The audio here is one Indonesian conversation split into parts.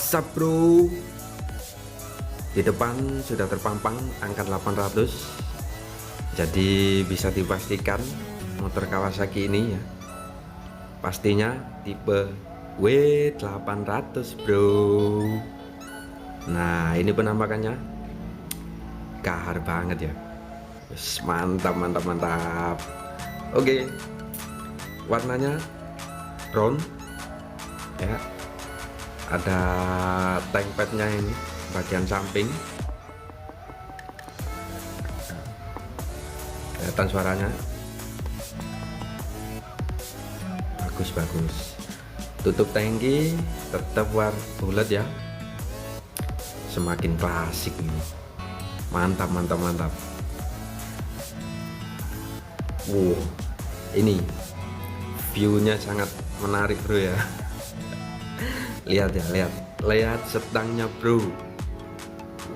Sup bro, di depan sudah terpampang angka 800, jadi bisa dipastikan motor Kawasaki ini ya pastinya tipe W800 bro. Nah ini penampakannya gahar banget ya. Mantap mantap mantap. Oke, warnanya brown ya, ada tank padnya ini bagian samping, kelihatan suaranya bagus. Tutup tangki tetap warna bulat ya, semakin klasik ini. Mantap. Wow, ini viewnya sangat menarik bro ya. Lihat setangnya bro.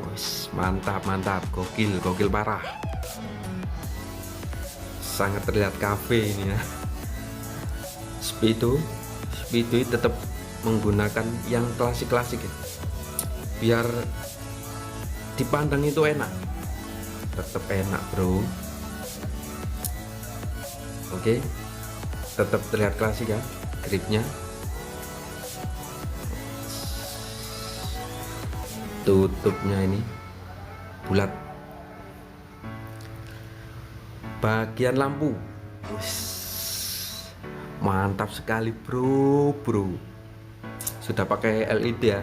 Wes, mantap, gokil parah. Sangat terlihat cafe ini ya. Speedo tetap menggunakan yang klasik ya, biar dipandang itu enak, tetap enak bro. Oke, tetap terlihat klasik ya, gripnya. Tutupnya ini bulat. Bagian lampu, mantap sekali bro. Sudah pakai LED ya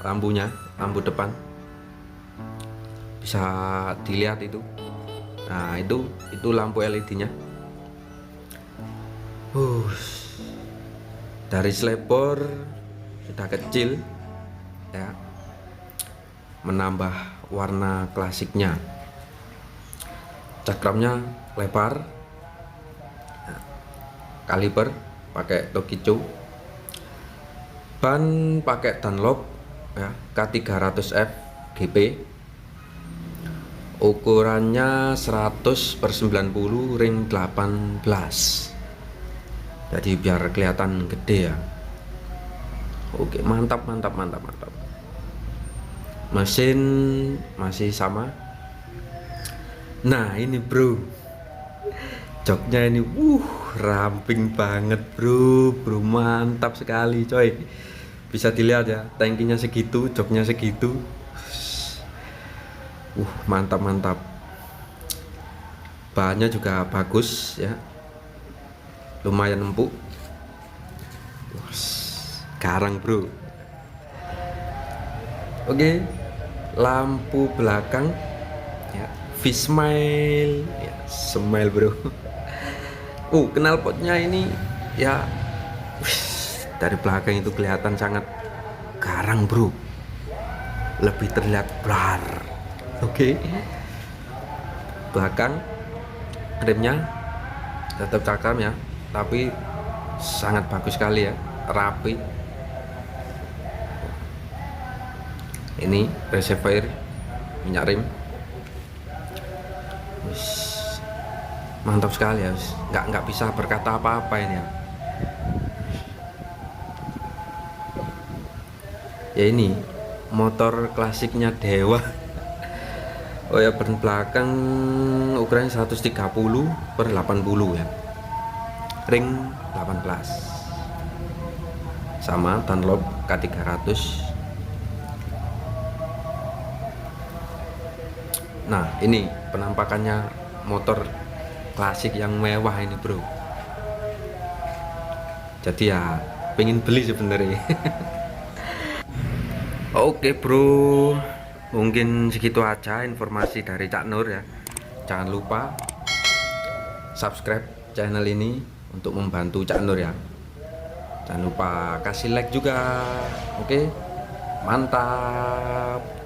lampunya, lampu depan bisa dilihat itu. Nah itu lampu LED-nya. Dari selebor sudah kecil ya, menambah warna klasiknya. Cakramnya lebar, kaliper pakai Tokicho, ban pakai Dunlop ya, K300F GP, ukurannya 100/90 ring 18, jadi biar kelihatan gede ya. Oke, mantap. Mesin masih sama. Nah ini bro, joknya ini ramping banget bro, mantap sekali coy. Bisa dilihat ya, tangkinya segitu, joknya segitu. Mantap. Bahannya juga bagus ya, lumayan empuk. Garang bro. Oke, lampu belakang ya, V-Smile ya, smile bro. Knalpotnya ini ya, dari belakang itu kelihatan sangat garang bro, lebih terlihat blar. Oke, belakang remnya tetap cakram ya, tapi sangat bagus sekali ya, rapi. Ini reservoir minyak rem, mantap sekali ya, nggak bisa berkata apa-apa ini ya. Ya ini motor klasiknya Dewa. Oh ya, ban belakang ukurannya 130/80 ya, ring 18, sama Dunlop K300. Nah ini penampakannya motor klasik yang mewah ini bro, jadi ya pengen beli sebenarnya. Oke bro, mungkin segitu aja informasi dari Cak Nur ya. Jangan lupa subscribe channel ini untuk membantu Cak Nur ya. Jangan lupa kasih like juga. Oke, mantap.